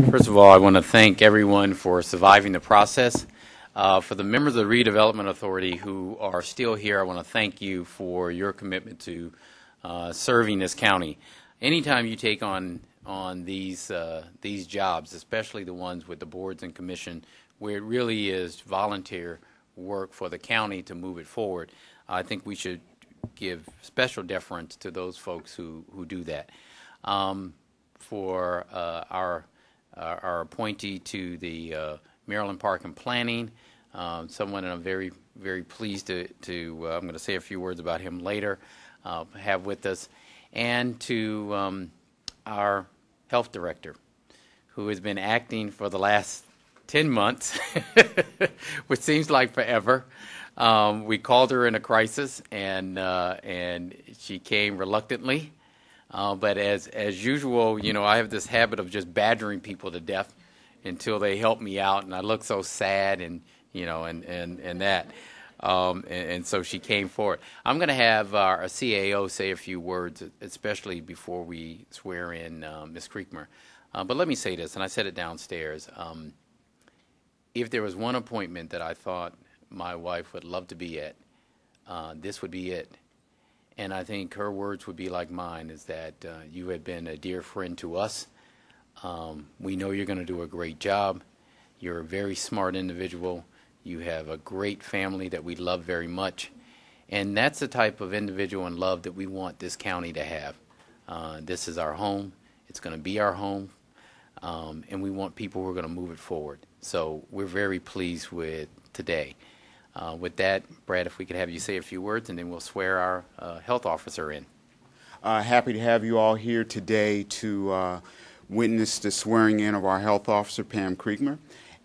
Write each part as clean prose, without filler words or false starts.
First of all, I want to thank everyone for surviving the process. For the members of the Redevelopment Authority who are still here, I want to thank you for your commitment to serving this county. Anytime you take on these jobs, especially the ones with the boards and commission, where it really is volunteer work for the county to move it forward, I think we should give special deference to those folks who do that. For our appointee to the Maryland Park and Planning, someone that I'm very, very pleased to I'm going to say a few words about him later, have with us, and to our health director, who has been acting for the last 10 months, which seems like forever. We called her in a crisis, and she came reluctantly. But as usual, you know, I have this habit of just badgering people to death until they help me out, and I look so sad, and you know, and that. And so she came forward. I'm going to have our CAO say a few words, especially before we swear in Ms. Creekmur. But let me say this, and I said it downstairs. If there was one appointment that I thought my wife would love to be at, this would be it. And I think her words would be like mine, is that you have been a dear friend to us. We know you're going to do a great job. You're a very smart individual. You have a great family that we love very much. And that's the type of individual and love that we want this county to have. This is our home. It's going to be our home. And we want people who are going to move it forward. So we're very pleased with today. With that, Brad, if we could have you say a few words, and then we'll swear our health officer in. Happy to have you all here today to witness the swearing in of our health officer, Pam Creekmur,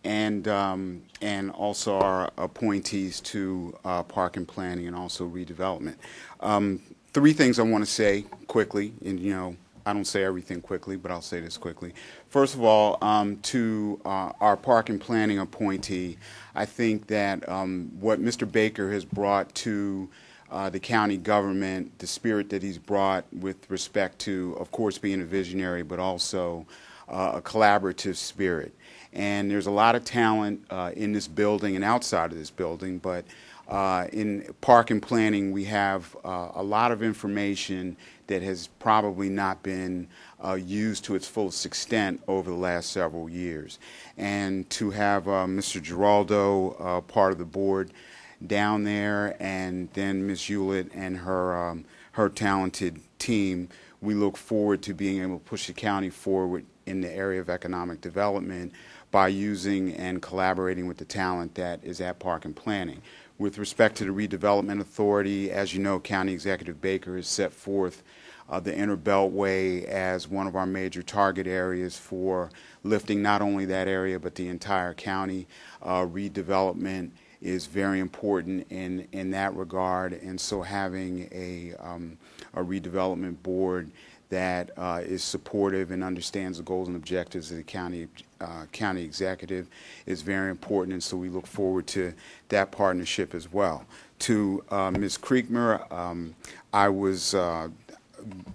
and also our appointees to Park and Planning and also Redevelopment. Three things I want to say quickly, and you know, I don't say everything quickly, but I'll say this quickly. First of all, to our Park and Planning appointee, I think that what Mr. Baker has brought to the county government, the spirit that he's brought with respect to, of course, being a visionary, but also a collaborative spirit. And there's a lot of talent in this building and outside of this building, but in Park and Planning, we have a lot of information that has probably not been used to its fullest extent over the last several years. And to have Mr. Giraldo, part of the board, down there, and then Ms. Hewlett and her talented team, we look forward to being able to push the county forward in the area of economic development by using and collaborating with the talent that is at Park and Planning. With respect to the Redevelopment Authority, as you know, County Executive Baker has set forth the Inner Beltway as one of our major target areas for lifting not only that area but the entire county. Redevelopment is very important in that regard, and so having a redevelopment board that is supportive and understands the goals and objectives of the county executive is very important, and so we look forward to that partnership as well. To Ms. Creekmur, I was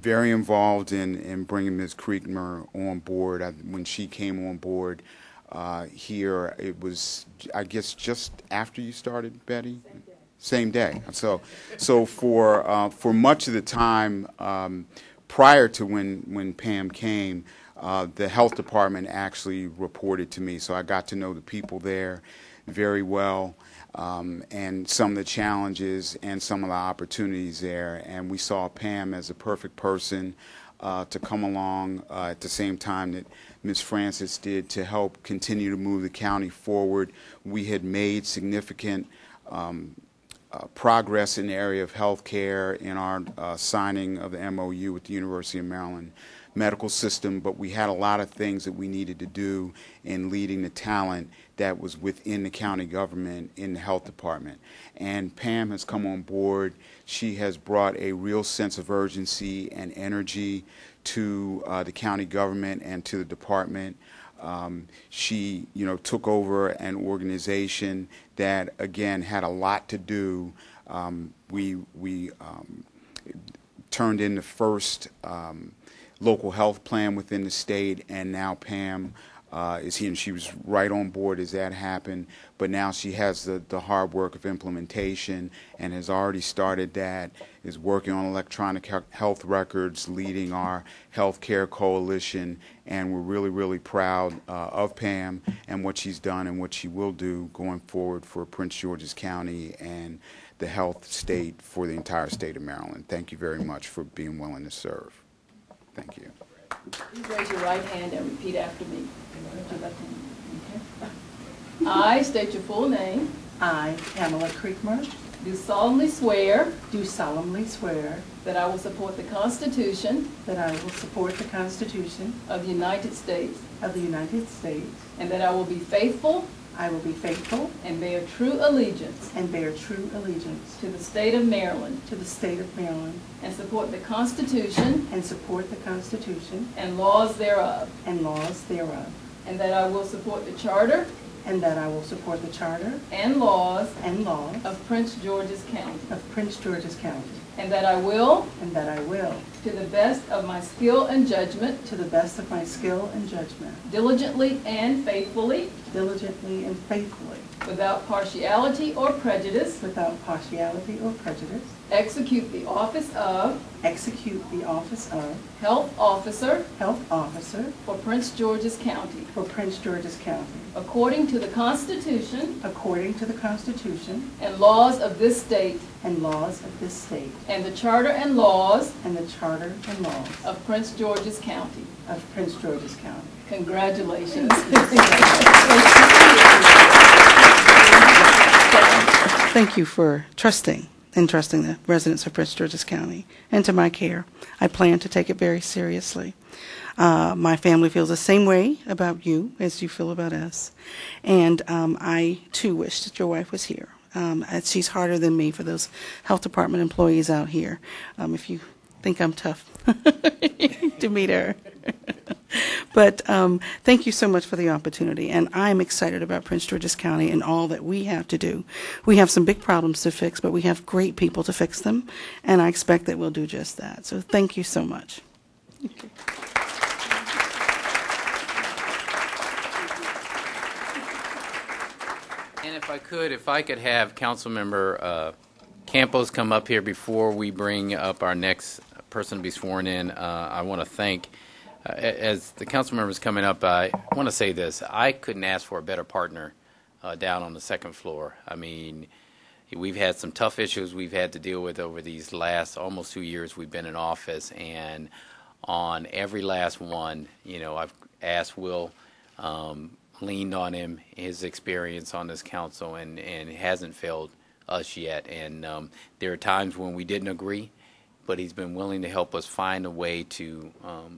very involved in bringing Ms. Creekmur on board. When she came on board here, it was, I guess, just after you started, Betty? Same day. So for much of the time prior to when Pam came, the health department actually reported to me, so I got to know the people there very well, and some of the challenges and some of the opportunities there, and we saw Pam as a perfect person to come along at the same time that Ms. Francis did to help continue to move the county forward. We had made significant progress in the area of health care in our signing of the MOU with the University of Maryland medical system, but we had a lot of things that we needed to do in leading the talent that was within the county government in the health department. And Pam has come on board. She has brought a real sense of urgency and energy to the county government and to the department. She, took over an organization that, again, had a lot to do. We turned in the first local health plan within the state, and now Pam is here, and she was right on board as that happened. But now she has the hard work of implementation and has already started that, is working on electronic health records, leading our healthcare coalition, and we're really, really proud of Pam and what she's done and what she will do going forward for Prince George's County and the health state for the entire state of Maryland. Thank you very much for being willing to serve. Thank you. Please raise your right hand and repeat after me. Raise your left hand. Okay. I state your full name. I, Pamela Creekmur, Do solemnly swear do solemnly swear that I will support the Constitution that I will support the Constitution of the United States of the United States. and that I will be faithful I will be faithful and bear true allegiance and bear true allegiance to the state of Maryland to the state of Maryland and support the Constitution and support the Constitution and laws thereof, and laws thereof, and that I will support the Charter and that I will support the Charter and laws and laws of Prince George's County, of Prince George's County, and that I will, and that I will, to the best of my skill and judgment, to the best of my skill and judgment, diligently and faithfully, diligently and faithfully, without partiality or prejudice, without partiality or prejudice, execute the office of execute the office of Health Officer Health Officer for Prince George's County, for Prince George's County, according to the Constitution according to the Constitution and laws of this state, and laws of this state, and the Charter and laws and the Charter and laws of Prince George's County. of Prince George's County. Congratulations. Thank you for trusting the residents of Prince George's County into my care. I plan to take it very seriously. My family feels the same way about you as you feel about us. And I, too, wish that your wife was here. She's harder than me for those health department employees out here. If you think I'm tough to meet her. But thank you so much for the opportunity. And I'm excited about Prince George's County and all that we have to do. We have some big problems to fix, but we have great people to fix them. And I expect that we'll do just that. So thank you so much. And if I could have Councilmember Campos come up here before we bring up our next person to be sworn in. I want to thank, as the council members coming up, I want to say this. I couldn't ask for a better partner down on the second floor. I mean, we've had some tough issues we've had to deal with over these last almost 2 years we've been in office, and on every last one, you know, I've asked Will, leaned on him, his experience on this council, and it hasn't failed us yet. And there are times when we didn't agree, but he's been willing to help us find a way to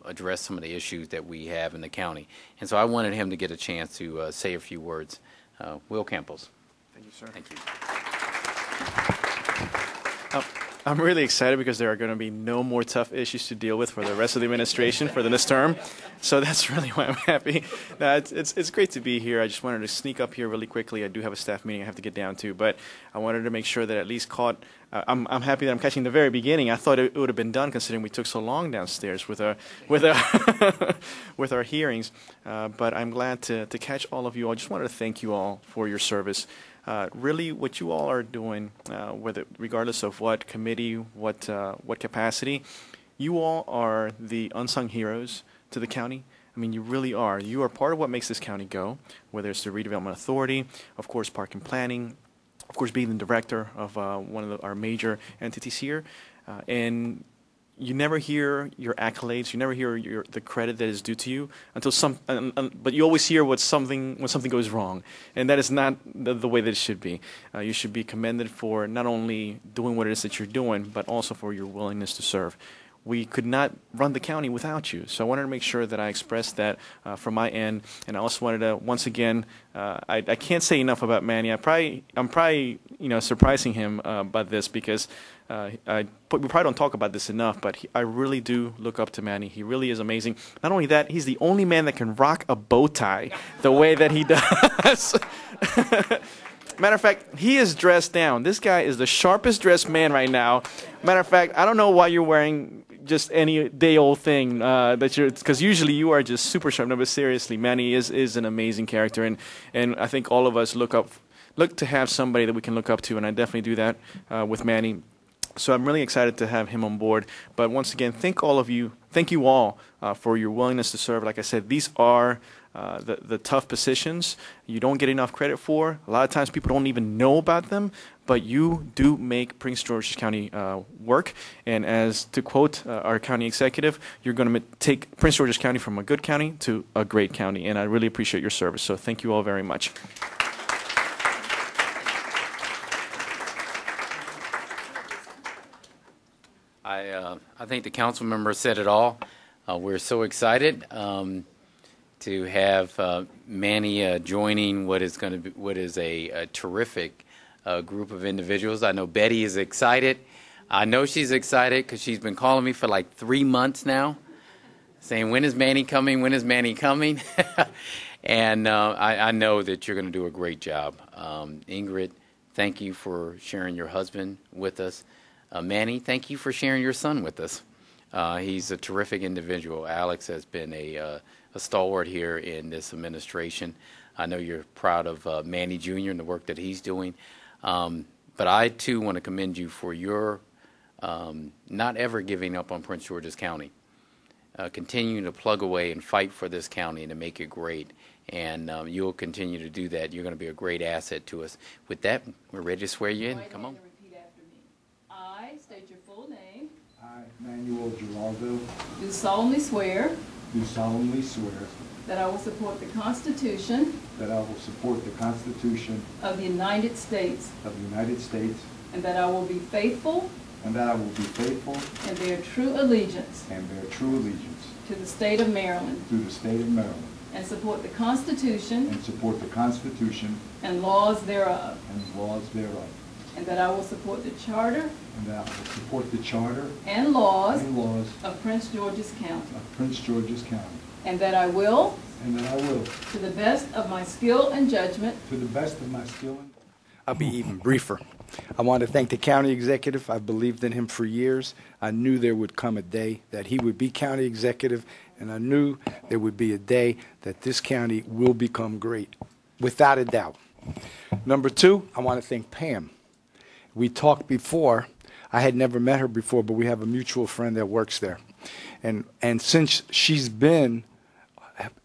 address some of the issues that we have in the county. And so I wanted him to get a chance to say a few words. Will Campos. Thank you, sir. Thank you. I'm really excited because there are going to be no more tough issues to deal with for the rest of the administration for this term. So that's really why I'm happy. No, it's great to be here. I just wanted to sneak up here really quickly. I do have a staff meeting I have to get down to, but I wanted to make sure that at least caught. I'm happy that I'm catching the very beginning. I thought it would have been done considering we took so long downstairs with our with our hearings. But I'm glad to catch all of you all. I just wanted to thank you all for your service. Really, what you all are doing, regardless of what committee, what capacity, you all are the unsung heroes to the county. I mean, you really are. You are part of what makes this county go, whether it's the Redevelopment Authority, of course, Park and Planning, of course, being the director of one of our major entities here. And you never hear your accolades. You never hear the credit that is due to you until but you always hear when something goes wrong, and that is not the way that it should be. You should be commended for not only doing what it is that you're doing, but also for your willingness to serve. We could not run the county without you, so I wanted to make sure that I expressed that from my end, and I also wanted to once again. I can't say enough about Manny. I'm probably surprising him by this because. We probably don't talk about this enough, but I really do look up to Manny. He really is amazing. Not only that, he's the only man that can rock a bow tie the way that he does. Matter of fact, he is dressed down. This guy is the sharpest dressed man right now. Matter of fact, I don't know why you're wearing just any day-old thing that you're, because usually you are just super sharp. No, but seriously, Manny is an amazing character, and I think all of us look to have somebody that we can look up to, and I definitely do that with Manny. So I'm really excited to have him on board. But once again, thank you all for your willingness to serve. Like I said, these are the tough positions you don't get enough credit for. A lot of times people don't even know about them, but you do make Prince George's County work. And as to quote our county executive, you're going to take Prince George's County from a good county to a great county. And I really appreciate your service. So thank you all very much. I think the council member said it all. We're so excited to have Manny joining what is a terrific group of individuals. I know Betty is excited. I know she's excited because she's been calling me for like 3 months now, saying, "When is Manny coming? When is Manny coming?" And I know that you're going to do a great job. Ingrid, thank you for sharing your husband with us. Manny, thank you for sharing your son with us. He's a terrific individual. Alex has been a stalwart here in this administration. I know you're proud of Manny Jr. and the work that he's doing. But I, too, want to commend you for your not ever giving up on Prince George's County, continuing to plug away and fight for this county and to make it great. And you'll continue to do that. You're going to be a great asset to us. With that, we're ready to swear you in. Come on. Repeat after me. I state your full name. I, Manuel Giraldo, Do solemnly swear do solemnly swear that I will support the Constitution that I will support the Constitution of the United States of the United States and that I will be faithful and that I will be faithful and bear true allegiance and bear true allegiance to the state of Maryland to the state of Maryland and support the Constitution and support the Constitution and laws thereof, and laws thereof, and that I will support the Charter and that I will support the Charter and laws and laws of Prince George's County, of Prince George's County, and that I will, and that I will, to the best of my skill and judgment, to the best of my skill and I'll be even briefer. I want to thank the county executive. I've believed in him for years. I knew there would come a day that he would be county executive, and I knew there would be a day that this county will become great, without a doubt. Number two, I want to thank Pam. We talked before. I had never met her before, but we have a mutual friend that works there. And since she's been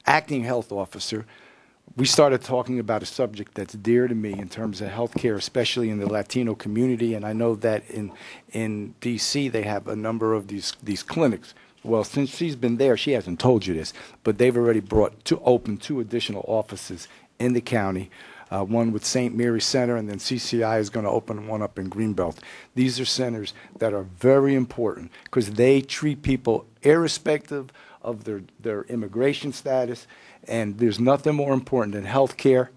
acting health officer, we started talking about a subject that's dear to me in terms of health care, especially in the Latino community. And I know that in D.C. they have a number of these clinics. Well, since she's been there, she hasn't told you this, but they've already opened 2 additional offices in the county. One with St. Mary's Center, and then CCI is going to open one up in Greenbelt. These are centers that are very important because they treat people irrespective of their immigration status, and there's nothing more important than health care,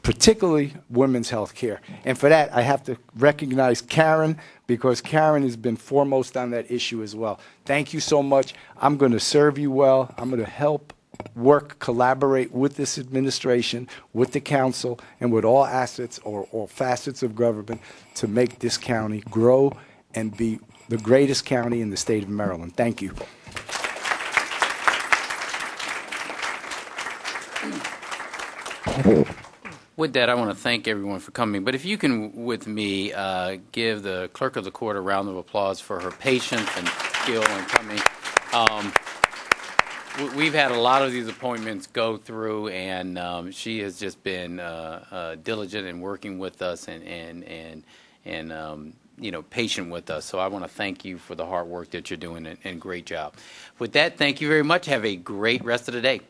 particularly women's health care. And for that, I have to recognize Karen, because Karen has been foremost on that issue as well. Thank you so much. I'm going to serve you well. I'm going to help collaborate with this administration, with the council, and with all assets or facets of government to make this county grow and be the greatest county in the state of Maryland. Thank you. With that, I want to thank everyone for coming. But if you can, with me, give the clerk of the court a round of applause for her patience and skill in coming. We've had a lot of these appointments go through, and she has just been diligent in working with us and patient with us. So I want to thank you for the hard work that you're doing, and great job. With that, thank you very much. Have a great rest of the day.